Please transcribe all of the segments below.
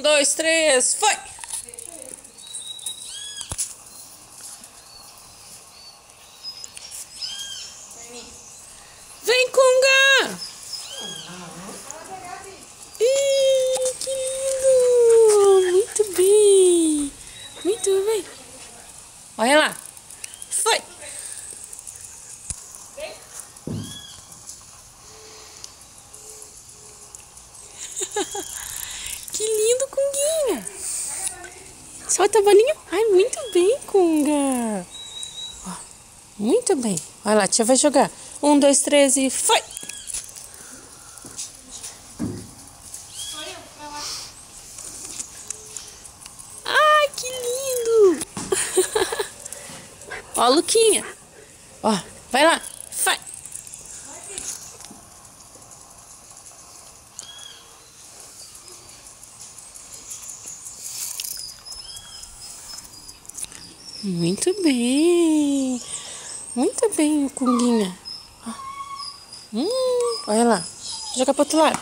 Um, dois, três, foi! Vem, Kunga! Ih, que lindo! Muito bem! Muito bem! Olha lá! Foi! Que lindo, Kunguinha! Solta a bolinha. Ai, muito bem, Kunga! Ó, muito bem. Olha lá, a tia vai jogar. Um, dois, três e foi! Ai, que lindo! Ó, Luquinha. Ó, vai lá. Vai. Muito bem. Muito bem, Kunguinha. Olha lá. Joga pro outro lado.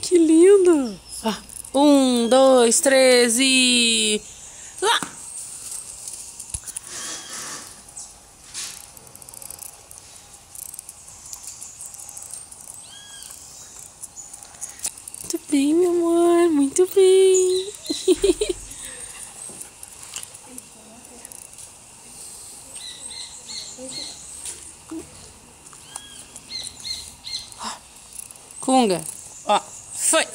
Que lindo. Ó, um, dois, três e... lá. Muito bem, meu amor. Muito bem. Kunga, ó, foi!